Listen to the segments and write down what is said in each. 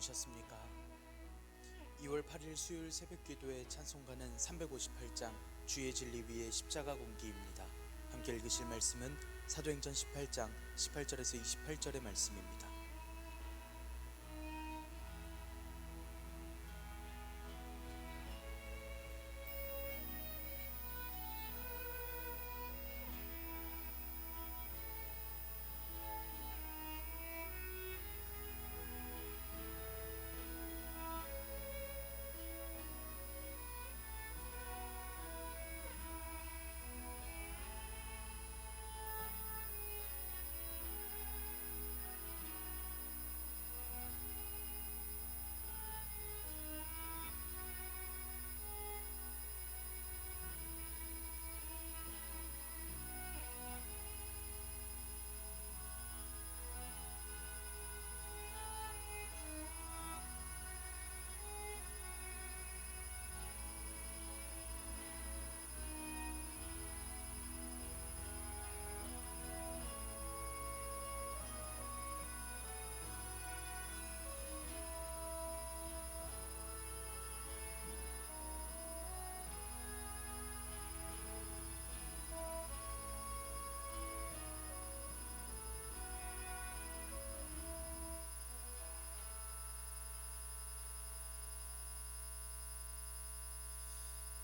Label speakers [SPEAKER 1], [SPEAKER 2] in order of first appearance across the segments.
[SPEAKER 1] 주무셨습니까? 2월 8일 수요일 새벽기도의 찬송가는 358장 주의 진리 위에 십자가 공기입니다. 함께 읽으실 말씀은 사도행전 18장 18절에서 28절의 말씀입니다.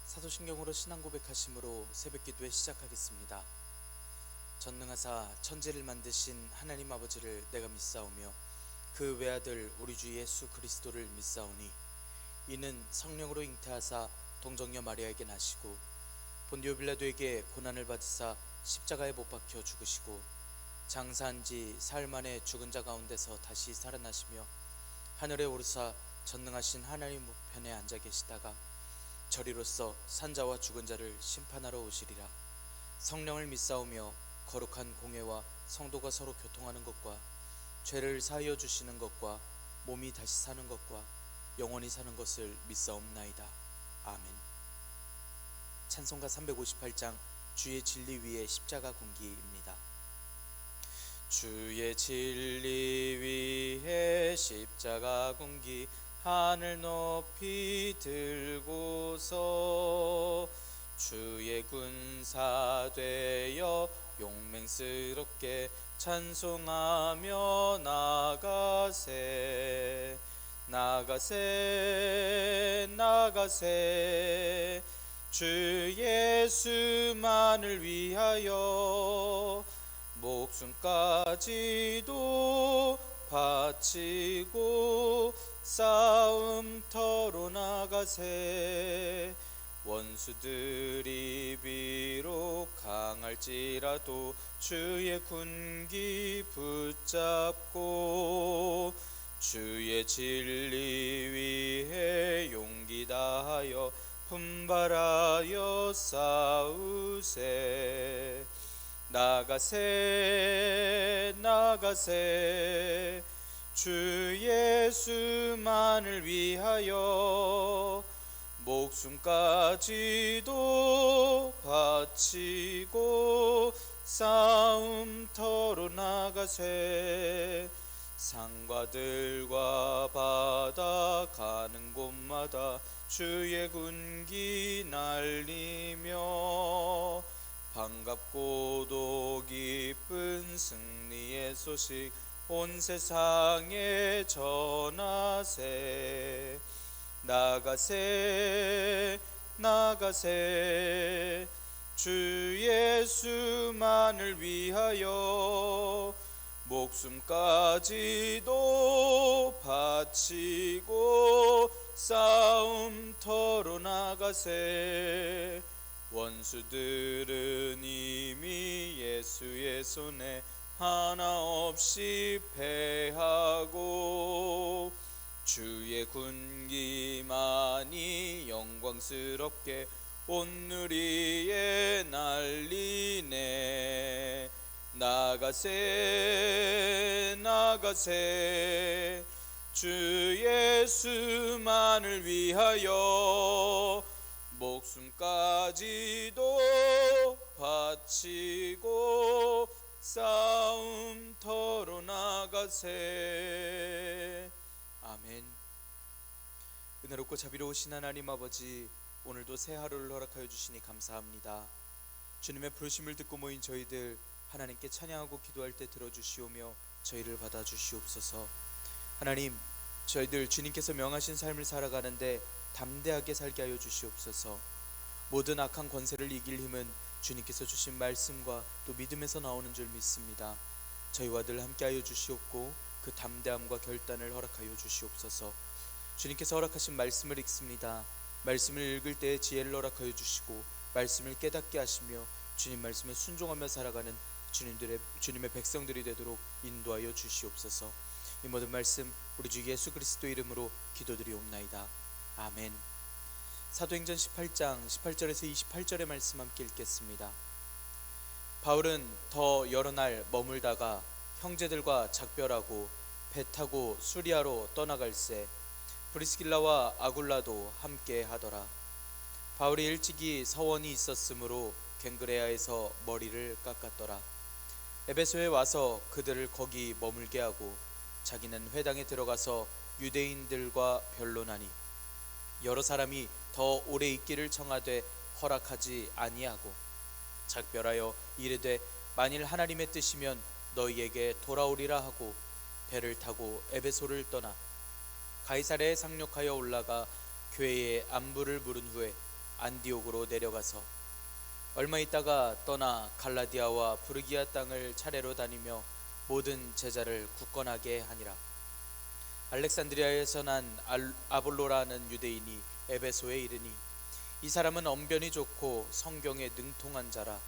[SPEAKER 1] 사도신경으로 신앙 고백하심으로 새벽기도에 시작하겠습니다. 전능하사 천지를 만드신 하나님 아버지를 내가 믿사오며 그 외아들 우리 주 예수 그리스도를 믿사오니 이는 성령으로 잉태하사 동정녀 마리아에게 나시고 본디오 빌라도에게 고난을 받으사 십자가에 못 박혀 죽으시고 장사한 지 사흘 만에 죽은 자 가운데서 다시 살아나시며 하늘에 오르사 전능하신 하나님 우편에 앉아 계시다가 저리로서 산자와 죽은 자를 심판하러 오시리라. 성령을 믿사오며 거룩한 공회와 성도가 서로 교통하는 것과 죄를 사하여 주시는 것과 몸이 다시 사는 것과 영원히 사는 것을 믿사옵나이다. 아멘. 찬송가 358장 주의 진리 위에 십자가 공기입니다. 주의 진리 위에 십자가 공기 하늘 높이 들고서 주의 군사 되어 용맹스럽게 찬송하며 나가세 나가세 나가세 주 예수만을 위하여 목숨까지도 바치고 싸움터로 나가세 원수들이 비록 강할지라도 주의 군기 붙잡고 주의 진리 위에 용기 다하여 분발하여 싸우세 나가세 나가세 주 예수만을 위하여 목숨까지도 바치고 싸움터로 나가세 산과 들과 바다 가는 곳마다 주의 군기 날리며 반갑고도 기쁜 승리의 소식 온 세상에 전하세 나가세 나가세 주 예수만을 위하여 목숨까지도 바치고 싸움터로 나가세 원수들은 이미 예수의 손에 하나 없이 패하고 주의 군기만이 영광스럽게 온 누리에 날리네 나가세 나가세 주 예수만을 위하여 목숨까지도 바치고 싸움터로 나가세 아멘. 은혜롭고 자비로우신 하나님 아버지, 오늘도 새 하루를 허락하여 주시니 감사합니다. 주님의 부르심을 듣고 모인 저희들 하나님께 찬양하고 기도할 때 들어주시오며 저희를 받아주시옵소서. 하나님, 저희들 주님께서 명하신 삶을 살아가는데 담대하게 살게 하여 주시옵소서. 모든 악한 권세를 이길 힘은 주님께서 주신 말씀과 또 믿음에서 나오는 줄 믿습니다. 저희와 늘 함께하여 주시옵고 그 담대함과 결단을 허락하여 주시옵소서. 주님께서 허락하신 말씀을 읽습니다. 말씀을 읽을 때 지혜를 허락하여 주시고 말씀을 깨닫게 하시며 주님 말씀에 순종하며 살아가는 주님의 백성들이 되도록 인도하여 주시옵소서. 이 모든 말씀 우리 주 예수 그리스도 이름으로 기도드리옵나이다. 아멘. 사도행전 18장 18절에서 28절의 말씀 함께 읽겠습니다. 바울은 더 여러 날 머물다가 형제들과 작별하고 배 타고 수리아로 떠나갈새 브리스길라와 아굴라도 함께 하더라. 바울이 일찍이 서원이 있었으므로 갱그레아에서 머리를 깎았더라. 에베소에 와서 그들을 거기 머물게 하고 자기는 회당에 들어가서 유대인들과 변론하니 여러 사람이 더 오래 있기를 청하되 허락하지 아니하고 작별하여 이르되 만일 하나님의 뜻이면 너희에게 돌아오리라 하고 배를 타고 에베소를 떠나 가이사랴에 상륙하여 올라가 교회에 안부를 물은 후에 안디옥으로 내려가서 얼마 있다가 떠나 갈라디아와 부르기아 땅을 차례로 다니며 모든 제자를 굳건하게 하니라. 알렉산드리아에서 난 아볼로라는 유대인이 에베소에 이르니 이 사람은 언변이 좋고 성경에 능통한 자라.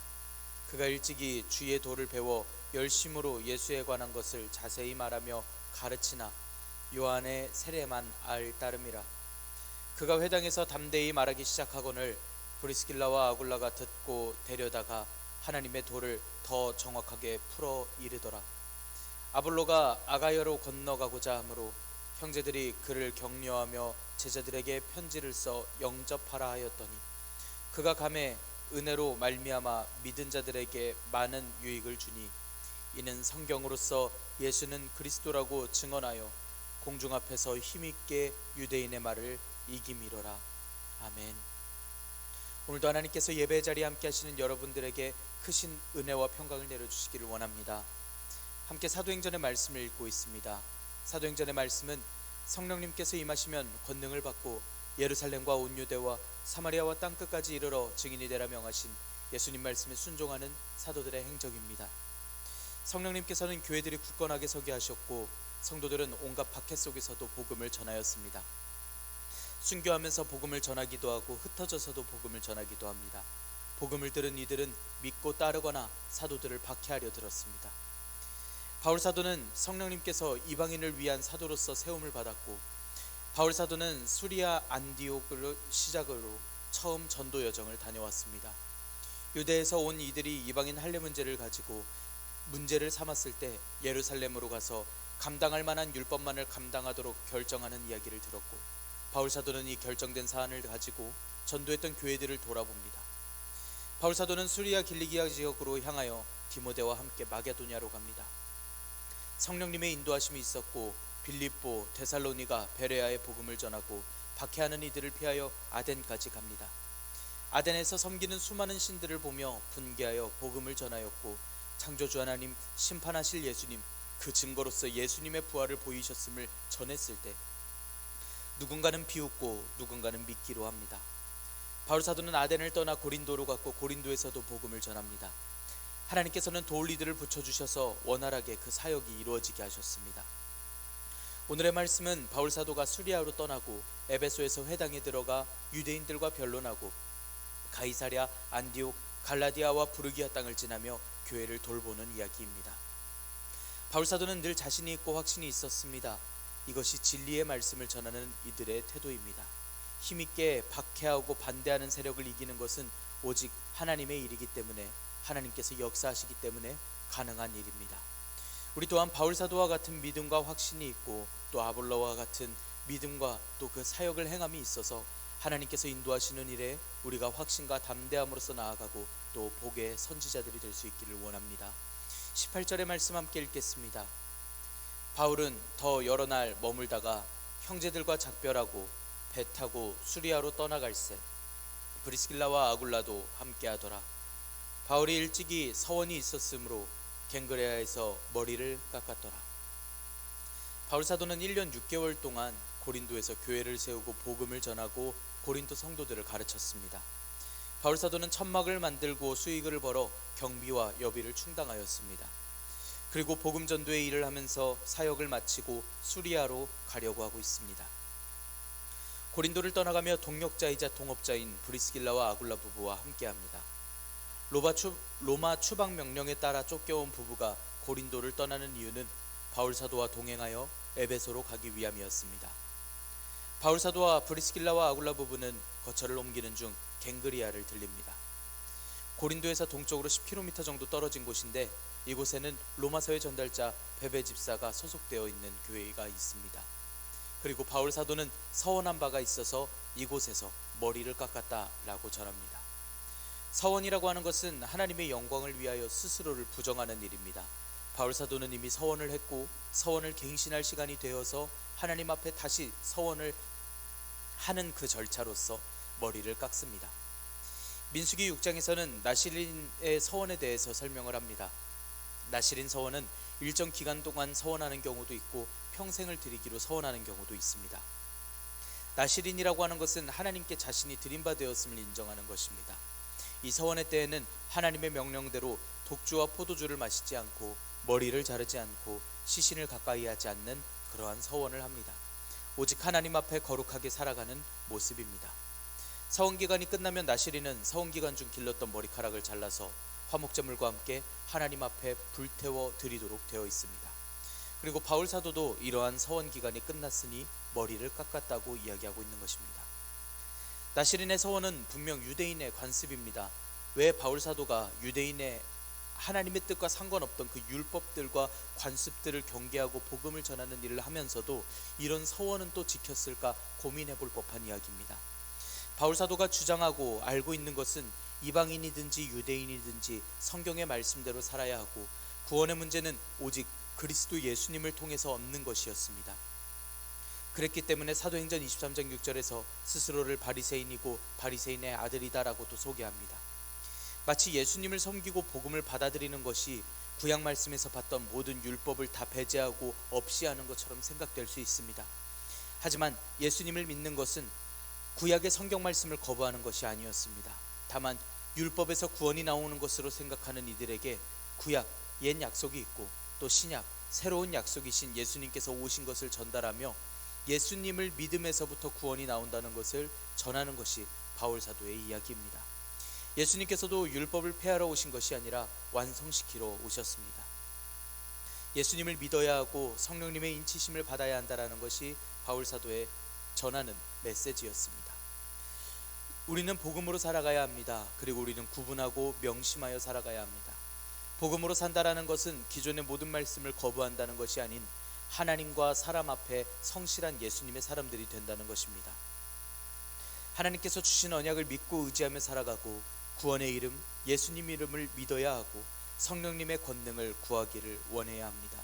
[SPEAKER 1] 그가 일찍이 주의 도를 배워 열심으로 예수에 관한 것을 자세히 말하며 가르치나 요한의 세례만 알 따름이라. 그가 회당에서 담대히 말하기 시작하거늘 브리스길라와 아굴라가 듣고 데려다가 하나님의 도를 더 정확하게 풀어 이르더라. 아볼로가 아가야로 건너가고자 하므로 형제들이 그를 격려하며 제자들에게 편지를 써 영접하라 하였더니 그가 감에 은혜로 말미암아 믿은 자들에게 많은 유익을 주니 이는 성경으로서 예수는 그리스도라고 증언하여 공중 앞에서 힘있게 유대인의 말을 이기미로라. 아멘. 오늘도 하나님께서 예배 자리에 함께 하시는 여러분들에게 크신 은혜와 평강을 내려주시기를 원합니다. 함께 사도행전의 말씀을 읽고 있습니다. 사도행전의 말씀은 성령님께서 임하시면 권능을 받고 예루살렘과 온 유대와 사마리아와 땅끝까지 이르러 증인이 되라 명하신 예수님 말씀에 순종하는 사도들의 행적입니다. 성령님께서는 교회들이 굳건하게 서게 하셨고 성도들은 온갖 박해 속에서도 복음을 전하였습니다. 순교하면서 복음을 전하기도 하고 흩어져서도 복음을 전하기도 합니다. 복음을 들은 이들은 믿고 따르거나 사도들을 박해하려 들었습니다. 바울 사도는 성령님께서 이방인을 위한 사도로서 세움을 받았고 바울 사도는 수리아 안디옥을 시작으로 처음 전도 여정을 다녀왔습니다. 유대에서 온 이들이 이방인 할례 문제를 가지고 문제를 삼았을 때 예루살렘으로 가서 감당할 만한 율법만을 감당하도록 결정하는 이야기를 들었고 바울 사도는 이 결정된 사안을 가지고 전도했던 교회들을 돌아봅니다. 바울 사도는 수리아 길리기아 지역으로 향하여 디모데와 함께 마게도냐로 갑니다. 성령님의 인도하심이 있었고 빌립보, 데살로니가, 베레아에 복음을 전하고 박해하는 이들을 피하여 아덴까지 갑니다. 아덴에서 섬기는 수많은 신들을 보며 분개하여 복음을 전하였고 창조주 하나님, 심판하실 예수님, 그 증거로서 예수님의 부활을 보이셨음을 전했을 때 누군가는 비웃고 누군가는 믿기로 합니다. 바울 사도는 아덴을 떠나 고린도로 갔고 고린도에서도 복음을 전합니다. 하나님께서는 도울 이들을 붙여주셔서 원활하게 그 사역이 이루어지게 하셨습니다. 오늘의 말씀은 바울 사도가 수리아로 떠나고 에베소에서 회당에 들어가 유대인들과 변론하고 가이사랴, 안디옥, 갈라디아와 부르기아 땅을 지나며 교회를 돌보는 이야기입니다. 바울 사도는 늘 자신이 있고 확신이 있었습니다. 이것이 진리의 말씀을 전하는 이들의 태도입니다. 힘있게 박해하고 반대하는 세력을 이기는 것은 오직 하나님의 일이기 때문에 하나님께서 역사하시기 때문에 가능한 일입니다. 우리 또한 바울 사도와 같은 믿음과 확신이 있고 또 아볼로와 같은 믿음과 또 그 사역을 행함이 있어서 하나님께서 인도하시는 일에 우리가 확신과 담대함으로써 나아가고 또 복의 선지자들이 될 수 있기를 원합니다. 18절의 말씀 함께 읽겠습니다. 바울은 더 여러 날 머물다가 형제들과 작별하고 배 타고 수리아로 떠나갈새 브리스길라와 아굴라도 함께하더라. 바울이 일찍이 서원이 있었으므로 갱그레아에서 머리를 깎았더라. 바울 사도는 1년 6개월 동안 고린도에서 교회를 세우고 복음을 전하고 고린도 성도들을 가르쳤습니다. 바울 사도는 천막을 만들고 수익을 벌어 경비와 여비를 충당하였습니다. 그리고 복음 전도의 일을 하면서 사역을 마치고 수리아로 가려고 하고 있습니다. 고린도를 떠나가며 동역자이자 동업자인 브리스길라와 아굴라 부부와 함께합니다. 로마 추방 명령에 따라 쫓겨온 부부가 고린도를 떠나는 이유는 바울 사도와 동행하여 에베소로 가기 위함이었습니다. 바울 사도와 브리스길라와 아굴라 부부는 거처를 옮기는 중 갱그리아를 들립니다. 고린도에서 동쪽으로 10km 정도 떨어진 곳인데 이곳에는 로마서의 전달자 베베 집사가 소속되어 있는 교회가 있습니다. 그리고 바울 사도는 서원한 바가 있어서 이곳에서 머리를 깎았다라고 전합니다. 서원이라고 하는 것은 하나님의 영광을 위하여 스스로를 부정하는 일입니다. 바울 사도는 이미 서원을 했고 서원을 갱신할 시간이 되어서 하나님 앞에 다시 서원을 하는 그 절차로서 머리를 깎습니다. 민수기 6장에서는 나실인의 서원에 대해서 설명을 합니다. 나실인 서원은 일정 기간 동안 서원하는 경우도 있고 평생을 드리기로 서원하는 경우도 있습니다. 나실인이라고 하는 것은 하나님께 자신이 드림바 되었음을 인정하는 것입니다. 이 서원의 때에는 하나님의 명령대로 독주와 포도주를 마시지 않고 머리를 자르지 않고 시신을 가까이 하지 않는 그러한 서원을 합니다. 오직 하나님 앞에 거룩하게 살아가는 모습입니다. 서원기간이 끝나면 나실인은 서원기간 중 길렀던 머리카락을 잘라서 화목제물과 함께 하나님 앞에 불태워 드리도록 되어 있습니다. 그리고 바울 사도도 이러한 서원기간이 끝났으니 머리를 깎았다고 이야기하고 있는 것입니다. 나실인의 서원은 분명 유대인의 관습입니다. 왜 바울 사도가 유대인의 하나님의 뜻과 상관없던 그 율법들과 관습들을 경계하고 복음을 전하는 일을 하면서도 이런 서원은 또 지켰을까 고민해 볼 법한 이야기입니다. 바울 사도가 주장하고 알고 있는 것은 이방인이든지 유대인이든지 성경의 말씀대로 살아야 하고 구원의 문제는 오직 그리스도 예수님을 통해서 얻는 것이었습니다. 그랬기 때문에 사도행전 23장 6절에서 스스로를 바리새인이고 바리새인의 아들이다라고도 소개합니다. 마치 예수님을 섬기고 복음을 받아들이는 것이 구약 말씀에서 봤던 모든 율법을 다 배제하고 없이 하는 것처럼 생각될 수 있습니다. 하지만 예수님을 믿는 것은 구약의 성경 말씀을 거부하는 것이 아니었습니다. 다만 율법에서 구원이 나오는 것으로 생각하는 이들에게 구약, 옛 약속이 있고 또 신약, 새로운 약속이신 예수님께서 오신 것을 전달하며 예수님을 믿음에서부터 구원이 나온다는 것을 전하는 것이 바울 사도의 이야기입니다. 예수님께서도 율법을 폐하러 오신 것이 아니라 완성시키러 오셨습니다. 예수님을 믿어야 하고 성령님의 인치심을 받아야 한다는 것이 바울 사도의 전하는 메시지였습니다. 우리는 복음으로 살아가야 합니다. 그리고 우리는 구분하고 명심하여 살아가야 합니다. 복음으로 산다라는 것은 기존의 모든 말씀을 거부한다는 것이 아닌 하나님과 사람 앞에 성실한 예수님의 사람들이 된다는 것입니다. 하나님께서 주신 언약을 믿고 의지하며 살아가고 구원의 이름, 예수님 이름을 믿어야 하고 성령님의 권능을 구하기를 원해야 합니다.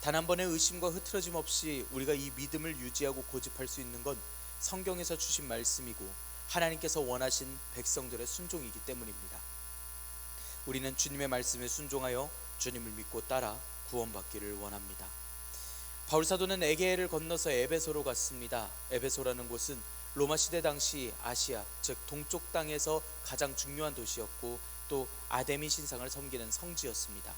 [SPEAKER 1] 단 한 번의 의심과 흐트러짐 없이 우리가 이 믿음을 유지하고 고집할 수 있는 건 성경에서 주신 말씀이고 하나님께서 원하신 백성들의 순종이기 때문입니다. 우리는 주님의 말씀에 순종하여 주님을 믿고 따라 구원받기를 원합니다. 바울 사도는 에게해를 건너서 에베소로 갔습니다. 에베소라는 곳은 로마 시대 당시 아시아, 즉 동쪽 땅에서 가장 중요한 도시였고 또 아데미 신상을 섬기는 성지였습니다.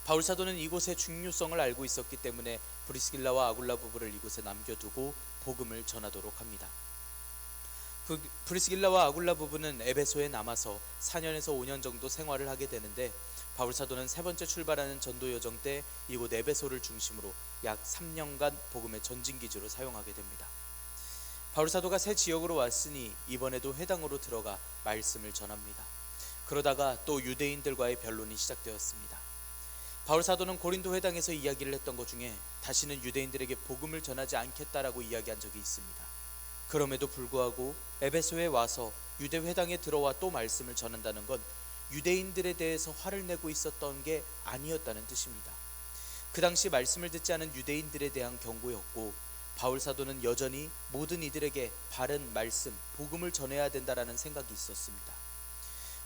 [SPEAKER 1] 바울 사도는 이곳의 중요성을 알고 있었기 때문에 브리스길라와 아굴라 부부를 이곳에 남겨두고 복음을 전하도록 합니다. 브리스길라와 아굴라 부부는 에베소에 남아서 4년에서 5년 정도 생활을 하게 되는데 바울 사도는 세 번째 출발하는 전도 여정 때 이곳 에베소를 중심으로 약 3년간 복음의 전진기지로 사용하게 됩니다. 바울 사도가 새 지역으로 왔으니 이번에도 회당으로 들어가 말씀을 전합니다. 그러다가 또 유대인들과의 변론이 시작되었습니다. 바울 사도는 고린도 회당에서 이야기를 했던 것 중에 다시는 유대인들에게 복음을 전하지 않겠다라고 이야기한 적이 있습니다. 그럼에도 불구하고 에베소에 와서 유대 회당에 들어와 또 말씀을 전한다는 건 유대인들에 대해서 화를 내고 있었던 게 아니었다는 뜻입니다. 그 당시 말씀을 듣지 않은 유대인들에 대한 경고였고 바울 사도는 여전히 모든 이들에게 바른 말씀, 복음을 전해야 된다라는 생각이 있었습니다.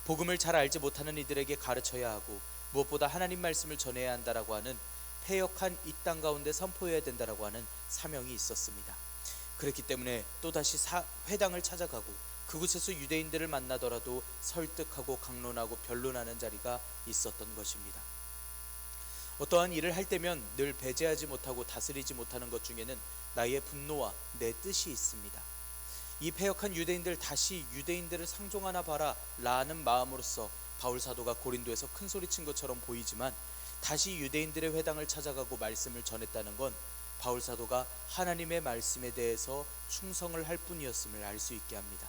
[SPEAKER 1] 복음을 잘 알지 못하는 이들에게 가르쳐야 하고 무엇보다 하나님 말씀을 전해야 한다라고 하는 패역한 이 땅 가운데 선포해야 된다라고 하는 사명이 있었습니다. 그렇기 때문에 또다시 회당을 찾아가고 그곳에서 유대인들을 만나더라도 설득하고 강론하고 변론하는 자리가 있었던 것입니다. 어떠한 일을 할 때면 늘 배제하지 못하고 다스리지 못하는 것 중에는 나의 분노와 내 뜻이 있습니다. 이 패역한 유대인들 다시 유대인들을 상종하나 봐라 라는 마음으로서 바울 사도가 고린도에서 큰 소리친 것처럼 보이지만 다시 유대인들의 회당을 찾아가고 말씀을 전했다는 건 바울 사도가 하나님의 말씀에 대해서 충성을 할 뿐이었음을 알 수 있게 합니다.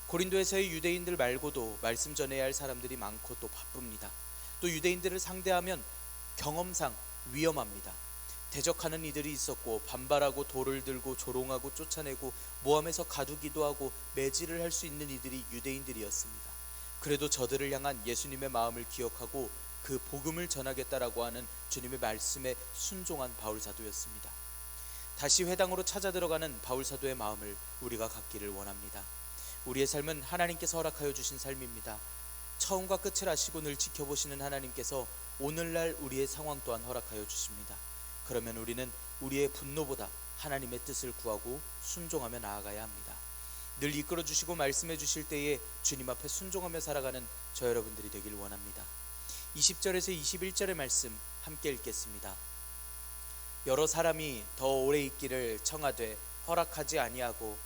[SPEAKER 1] 고린도에서의 유대인들 말고도 말씀 전해야 할 사람들이 많고 또 바쁩니다. 또 유대인들을 상대하면 경험상 위험합니다. 대적하는 이들이 있었고 반발하고 돌을 들고 조롱하고 쫓아내고 모함에서 가두기도 하고 매질을 할 수 있는 이들이 유대인들이었습니다. 그래도 저들을 향한 예수님의 마음을 기억하고 그 복음을 전하겠다라고 하는 주님의 말씀에 순종한 바울 사도였습니다. 다시 회당으로 찾아 들어가는 바울 사도의 마음을 우리가 갖기를 원합니다. 우리의 삶은 하나님께서 허락하여 주신 삶입니다. 처음과 끝을 아시고 늘 지켜보시는 하나님께서 오늘날 우리의 상황 또한 허락하여 주십니다. 그러면 우리는 우리의 분노보다 하나님의 뜻을 구하고 순종하며 나아가야 합니다. 늘 이끌어 주시고 말씀해 주실 때에 주님 앞에 순종하며 살아가는 저 여러분들이 되길 원합니다. 20절에서 21절의 말씀 함께 읽겠습니다. 여러 사람이 더 오래 있기를 청하되 허락하지 아니하고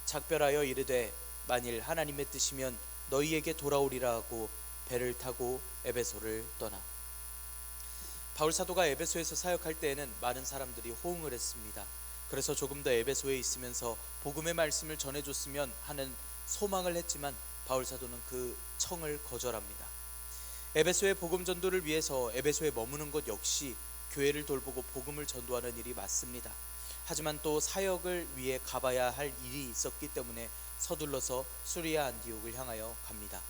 [SPEAKER 1] 작별하여 이르되 만일 하나님의 뜻이면 너희에게 돌아오리라 하고 배를 타고 에베소를 떠나. 바울 사도가 에베소에서 사역할 때에는 많은 사람들이 호응을 했습니다. 그래서 조금 더 에베소에 있으면서 복음의 말씀을 전해줬으면 하는 소망을 했지만 바울 사도는 그 청을 거절합니다. 에베소의 복음 전도를 위해서 에베소에 머무는 것 역시 교회를 돌보고 복음을 전도하는 일이 맞습니다. 하지만 또 사역을 위해 가봐야 할 일이 있었기 때문에 서둘러서 수리아 안디옥을 향하여 갑니다.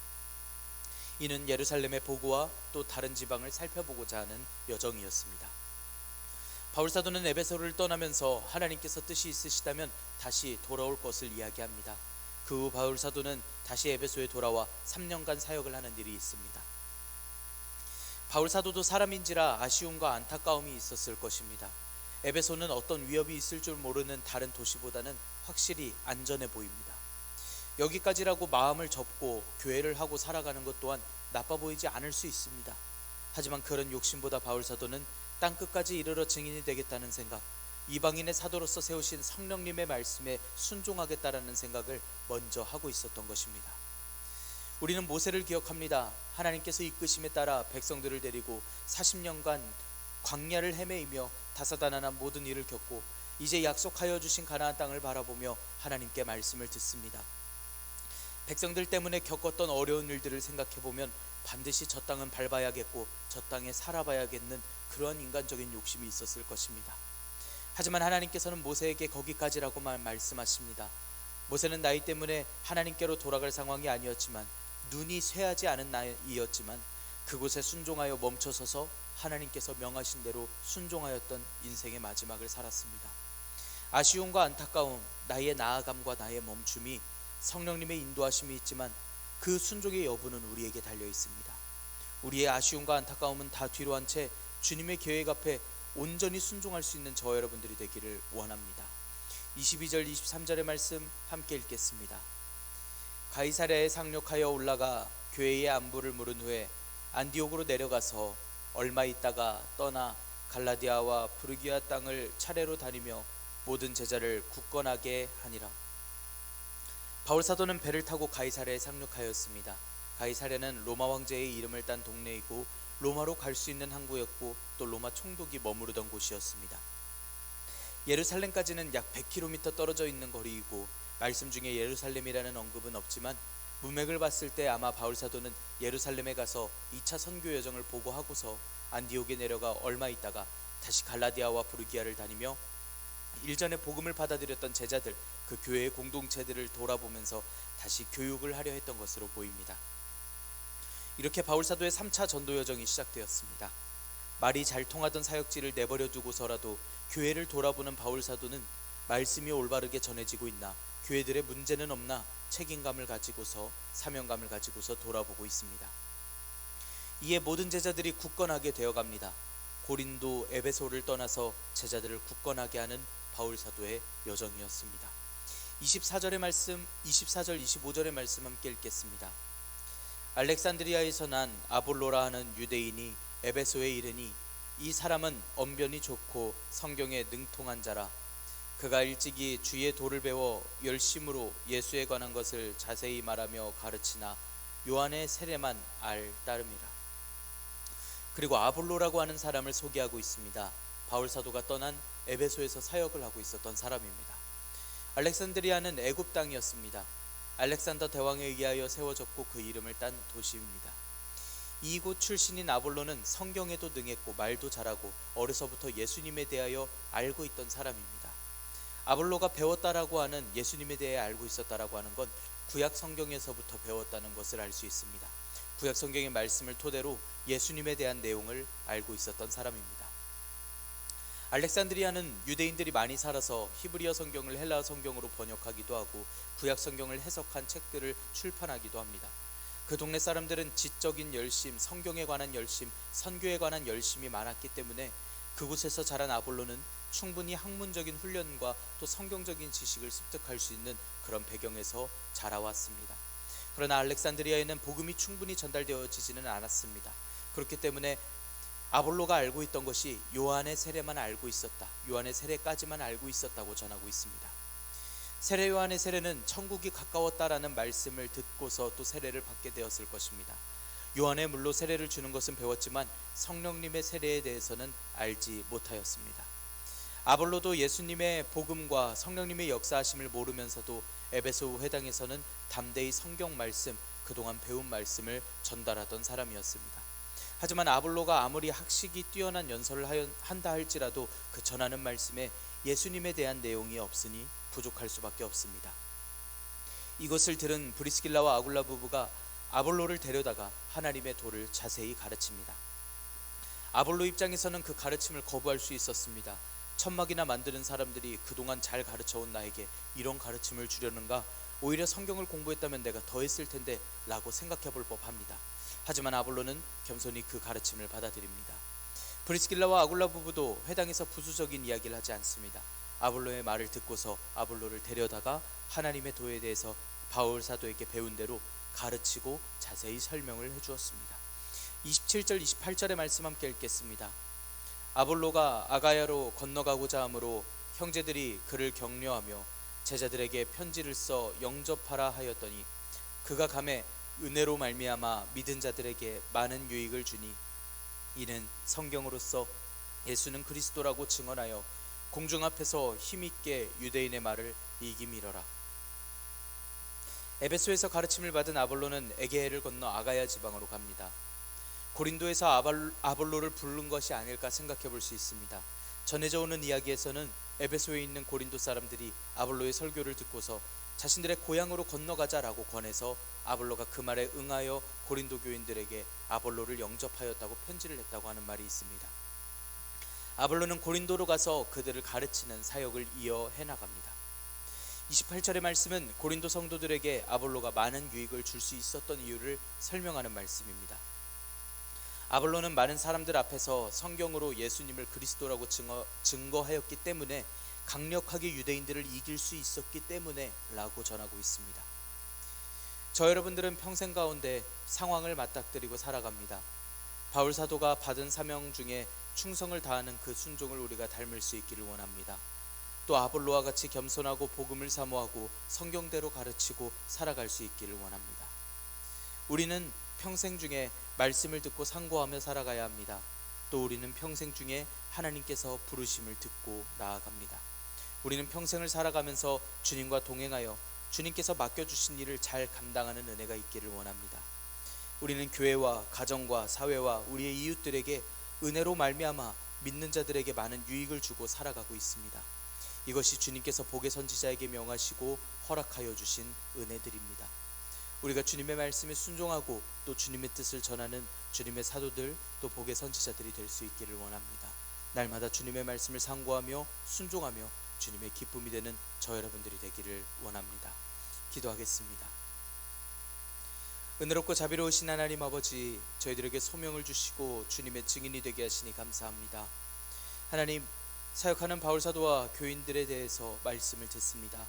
[SPEAKER 1] 이는 예루살렘의 보고와 또 다른 지방을 살펴보고자 하는 여정이었습니다. 바울 사도는 에베소를 떠나면서 하나님께서 뜻이 있으시다면 다시 돌아올 것을 이야기합니다. 그 후 바울 사도는 다시 에베소에 돌아와 3년간 사역을 하는 일이 있습니다. 바울 사도도 사람인지라 아쉬움과 안타까움이 있었을 것입니다. 에베소는 어떤 위협이 있을 줄 모르는 다른 도시보다는 확실히 안전해 보입니다. 여기까지라고 마음을 접고 교회를 하고 살아가는 것 또한 나빠 보이지 않을 수 있습니다. 하지만 그런 욕심보다 바울 사도는 땅끝까지 이르러 증인이 되겠다는 생각, 이방인의 사도로서 세우신 성령님의 말씀에 순종하겠다라는 생각을 먼저 하고 있었던 것입니다. 우리는 모세를 기억합니다. 하나님께서 이끄심에 따라 백성들을 데리고 40년간 광야를 헤매이며 다사다난한 모든 일을 겪고 이제 약속하여 주신 가나안 땅을 바라보며 하나님께 말씀을 듣습니다. 백성들 때문에 겪었던 어려운 일들을 생각해보면 반드시 저 땅은 밟아야겠고 저 땅에 살아봐야겠는 그러한 인간적인 욕심이 있었을 것입니다. 하지만 하나님께서는 모세에게 거기까지라고만 말씀하십니다. 모세는 나이 때문에 하나님께로 돌아갈 상황이 아니었지만 눈이 쇠하지 않은 나이였지만 그곳에 순종하여 멈춰서서 하나님께서 명하신 대로 순종하였던 인생의 마지막을 살았습니다. 아쉬움과 안타까움, 나의 나아감과 나의 멈춤이 성령님의 인도하심이 있지만 그 순종의 여부는 우리에게 달려 있습니다. 우리의 아쉬움과 안타까움은 다 뒤로 한 채 주님의 계획 앞에 온전히 순종할 수 있는 저 여러분들이 되기를 원합니다. 22절 23절의 말씀 함께 읽겠습니다. 가이사랴에 상륙하여 올라가 교회의 안부를 물은 후에 안디옥으로 내려가서 얼마 있다가 떠나 갈라디아와 부르기아 땅을 차례로 다니며 모든 제자를 굳건하게 하니라. 바울 사도는 배를 타고 가이사랴에 상륙하였습니다. 가이사랴는 로마 황제의 이름을 딴 동네이고 로마로 갈 수 있는 항구였고 또 로마 총독이 머무르던 곳이었습니다. 예루살렘까지는 약 100km 떨어져 있는 거리이고 말씀 중에 예루살렘이라는 언급은 없지만 문맥을 봤을 때 아마 바울 사도는 예루살렘에 가서 2차 선교 여정을 보고하고서 안디옥에 내려가 얼마 있다가 다시 갈라디아와 부르기아를 다니며 일전에 복음을 받아들였던 제자들, 그 교회의 공동체들을 돌아보면서 다시 교육을 하려 했던 것으로 보입니다. 이렇게 바울 사도의 3차 전도 여정이 시작되었습니다. 말이 잘 통하던 사역지를 내버려 두고서라도 교회를 돌아보는 바울 사도는 말씀이 올바르게 전해지고 있나, 교회들의 문제는 없나 책임감을 가지고서, 사명감을 가지고서 돌아보고 있습니다. 이에 모든 제자들이 굳건하게 되어갑니다. 고린도, 에베소를 떠나서 제자들을 굳건하게 하는 바울 사도의 여정이었습니다. 24절의 말씀, 24절 25절의 말씀 함께 읽겠습니다. 알렉산드리아에서 난 아볼로라 하는 유대인이 에베소에 이르니 이 사람은 언변이 좋고 성경에 능통한 자라. 그가 일찍이 주의 도를 배워 열심으로 예수에 관한 것을 자세히 말하며 가르치나 요한의 세례만 알 따름이라. 그리고 아볼로라고 하는 사람을 소개하고 있습니다. 바울 사도가 떠난 에베소에서 사역을 하고 있었던 사람입니다. 알렉산드리아는 애굽 땅이었습니다. 알렉산더 대왕에 의하여 세워졌고 그 이름을 딴 도시입니다. 이곳 출신인 아볼로는 성경에도 능했고 말도 잘하고 어려서부터 예수님에 대하여 알고 있던 사람입니다. 아볼로가 배웠다라고 하는, 예수님에 대해 알고 있었다라고 하는 건 구약 성경에서부터 배웠다는 것을 알 수 있습니다. 구약 성경의 말씀을 토대로 예수님에 대한 내용을 알고 있었던 사람입니다. 알렉산드리아는 유대인들이 많이 살아서 히브리어 성경을 헬라어 성경으로 번역하기도 하고 구약 성경을 해석한 책들을 출판하기도 합니다. 그 동네 사람들은 지적인 열심, 성경에 관한 열심, 선교에 관한 열심이 많았기 때문에 그곳에서 자란 아볼로는 충분히 학문적인 훈련과 또 성경적인 지식을 습득할 수 있는 그런 배경에서 자라왔습니다. 그러나 알렉산드리아에는 복음이 충분히 전달되어지지는 않았습니다. 그렇기 때문에 아볼로가 알고 있던 것이 요한의 세례만 알고 있었다, 요한의 세례까지만 알고 있었다고 전하고 있습니다. 세례 요한의 세례는 천국이 가까웠다라는 말씀을 듣고서 또 세례를 받게 되었을 것입니다. 요한의 물로 세례를 주는 것은 배웠지만 성령님의 세례에 대해서는 알지 못하였습니다. 아볼로도 예수님의 복음과 성령님의 역사하심을 모르면서도 에베소 회당에서는 담대히 성경 말씀, 그동안 배운 말씀을 전달하던 사람이었습니다. 하지만 아볼로가 아무리 학식이 뛰어난 연설을 한다 할지라도 그 전하는 말씀에 예수님에 대한 내용이 없으니 부족할 수밖에 없습니다. 이것을 들은 브리스길라와 아굴라 부부가 아볼로를 데려다가 하나님의 도를 자세히 가르칩니다. 아볼로 입장에서는 그 가르침을 거부할 수 있었습니다. 천막이나 만드는 사람들이 그동안 잘 가르쳐온 나에게 이런 가르침을 주려는가, 오히려 성경을 공부했다면 내가 더 했을 텐데 라고 생각해 볼 법합니다. 하지만 아볼로는 겸손히 그 가르침을 받아들입니다. 브리스길라와 아굴라 부부도 회당에서 부수적인 이야기를 하지 않습니다. 아볼로의 말을 듣고서 아볼로를 데려다가 하나님의 도에 대해서 바울 사도에게 배운 대로 가르치고 자세히 설명을 해주었습니다. 27절 28절의 말씀 함께 읽겠습니다. 아볼로가 아가야로 건너가고자 하므로 형제들이 그를 격려하며 제자들에게 편지를 써 영접하라 하였더니 그가 가매 은혜로 말미암아 믿은 자들에게 많은 유익을 주니 이는 성경으로서 예수는 그리스도라고 증언하여 공중 앞에서 힘있게 유대인의 말을 이기밀어라. 에베소에서 가르침을 받은 아볼로는 에게해를 건너 아가야 지방으로 갑니다. 고린도에서 아볼로를 부른 것이 아닐까 생각해 볼 수 있습니다. 전해져 오는 이야기에서는 에베소에 있는 고린도 사람들이 아볼로의 설교를 듣고서 자신들의 고향으로 건너가자라고 권해서 아볼로가 그 말에 응하여 고린도 교인들에게 아볼로를 영접하였다고 편지를 냈다고 하는 말이 있습니다. 아볼로는 고린도로 가서 그들을 가르치는 사역을 이어 해나갑니다. 28절의 말씀은 고린도 성도들에게 아볼로가 많은 유익을 줄 수 있었던 이유를 설명하는 말씀입니다. 아볼로는 많은 사람들 앞에서 성경으로 예수님을 그리스도라고 증거하였기 때문에, 강력하게 유대인들을 이길 수 있었기 때문에 라고 전하고 있습니다. 저 여러분들은 평생 가운데 상황을 맞닥뜨리고 살아갑니다. 바울 사도가 받은 사명 중에 충성을 다하는 그 순종을 우리가 닮을 수 있기를 원합니다. 또 아볼로와 같이 겸손하고 복음을 사모하고 성경대로 가르치고 살아갈 수 있기를 원합니다. 우리는 평생 중에 말씀을 듣고 상고하며 살아가야 합니다. 또 우리는 평생 중에 하나님께서 부르심을 듣고 나아갑니다. 우리는 평생을 살아가면서 주님과 동행하여 주님께서 맡겨주신 일을 잘 감당하는 은혜가 있기를 원합니다. 우리는 교회와 가정과 사회와 우리의 이웃들에게 은혜로 말미암아 믿는 자들에게 많은 유익을 주고 살아가고 있습니다. 이것이 주님께서 복의 선지자에게 명하시고 허락하여 주신 은혜들입니다. 우리가 주님의 말씀에 순종하고 또 주님의 뜻을 전하는 주님의 사도들, 또 복의 선지자들이 될 수 있기를 원합니다. 날마다 주님의 말씀을 상고하며 순종하며 주님의 기쁨이 되는 저 여러분들이 되기를 원합니다. 기도하겠습니다. 은혜롭고 자비로우신 하나님 아버지, 저희들에게 소명을 주시고 주님의 증인이 되게 하시니 감사합니다. 하나님, 사역하는 바울사도와 교인들에 대해서 말씀을 듣습니다.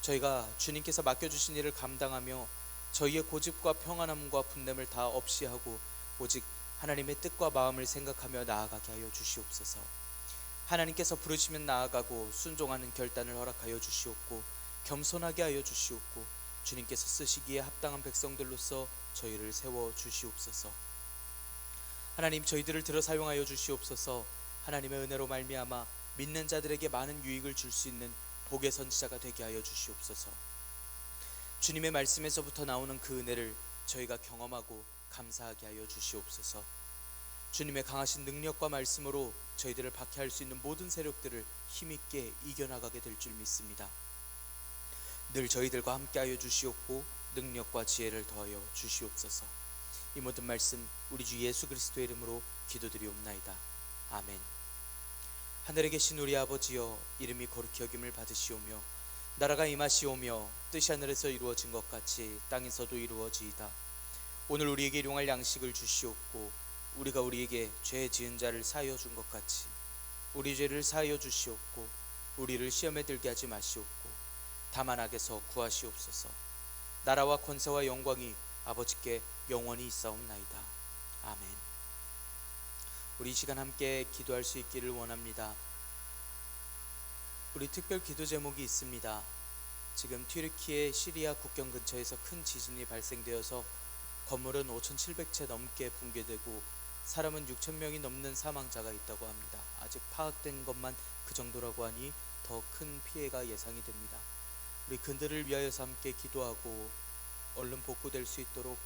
[SPEAKER 1] 저희가 주님께서 맡겨주신 일을 감당하며 저희의 고집과 평안함과 분냄을 다 없이 하고 오직 하나님의 뜻과 마음을 생각하며 나아가게 하여 주시옵소서. 하나님께서 부르시면 나아가고 순종하는 결단을 허락하여 주시옵고 겸손하게 하여 주시옵고 주님께서 쓰시기에 합당한 백성들로서 저희를 세워 주시옵소서. 하나님, 저희들을 들어 사용하여 주시옵소서. 하나님의 은혜로 말미암아 믿는 자들에게 많은 유익을 줄 수 있는 복의 선지자가 되게 하여 주시옵소서. 주님의 말씀에서부터 나오는 그 은혜를 저희가 경험하고 감사하게 하여 주시옵소서. 주님의 강하신 능력과 말씀으로 저희들을 박해할 수 있는 모든 세력들을 힘있게 이겨나가게 될 줄 믿습니다. 늘 저희들과 함께하여 주시옵고 능력과 지혜를 더하여 주시옵소서. 이 모든 말씀 우리 주 예수 그리스도의 이름으로 기도드리옵나이다. 아멘. 하늘에 계신 우리 아버지여, 이름이 거룩히 여김을 받으시오며 나라가 임하시오며 뜻이 하늘에서 이루어진 것 같이 땅에서도 이루어지이다. 오늘 우리에게 일용할 양식을 주시옵고 우리가 우리에게 죄 지은 자를 사하여 준 것 같이 우리 죄를 사하여 주시옵고 우리를 시험에 들게 하지 마시옵고 다만 악에서 구하시옵소서. 나라와 권세와 영광이 아버지께 영원히 있사옵나이다. 아멘. 우리 이 시간 함께 기도할 수 있기를 원합니다. 우리 특별 기도 제목이 있습니다. 지금 튀르키예 시리아 국경 근처에서 큰 지진이 발생되어서 건물은 5,700채 넘게 붕괴되고 사람은 6,000명이 넘는 사망자가 있다고 합니다. 아직 파악된 것만 그 정도라고 하니 더 큰 피해가 예상이 됩니다. 우리 그들을 위하여서 함께 기도하고 얼른 복구될 수 있도록,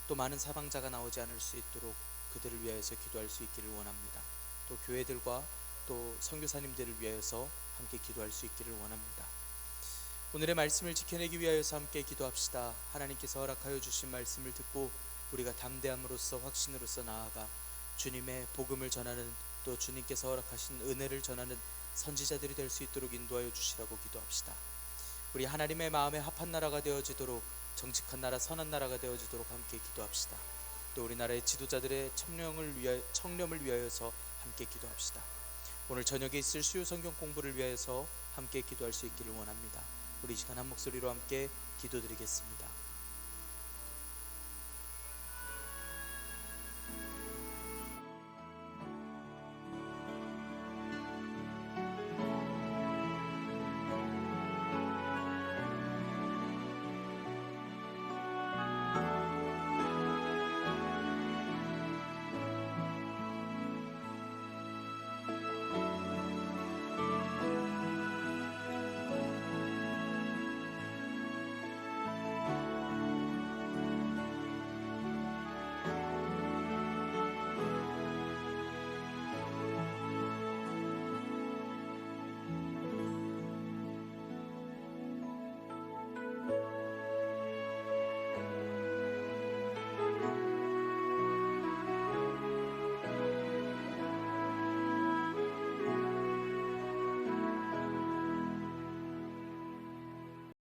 [SPEAKER 1] 또 많은 사망자가 나오지 않을 수 있도록 그들을 위하여서 기도할 수 있기를 원합니다. 또 교회들과 또 선교사님들을 위하여서 함께 기도할 수 있기를 원합니다. 오늘의 말씀을 지켜내기 위하여서 함께 기도합시다. 하나님께서 허락하여 주신 말씀을 듣고 우리가 담대함으로써 확신으로써 나아가 주님의 복음을 전하는, 또 주님께서 허락하신 은혜를 전하는 선지자들이 될 수 있도록 인도하여 주시라고 기도합시다. 우리 하나님의 마음에 합한 나라가 되어지도록, 정직한 나라, 선한 나라가 되어지도록 함께 기도합시다. 또 우리나라의 지도자들의 청렴을 위하여서 함께 기도합시다. 오늘 저녁에 있을 수요 성경 공부를 위하여서 함께 기도할 수 있기를 원합니다. 우리 이 시간 한 목소리로 함께 기도드리겠습니다.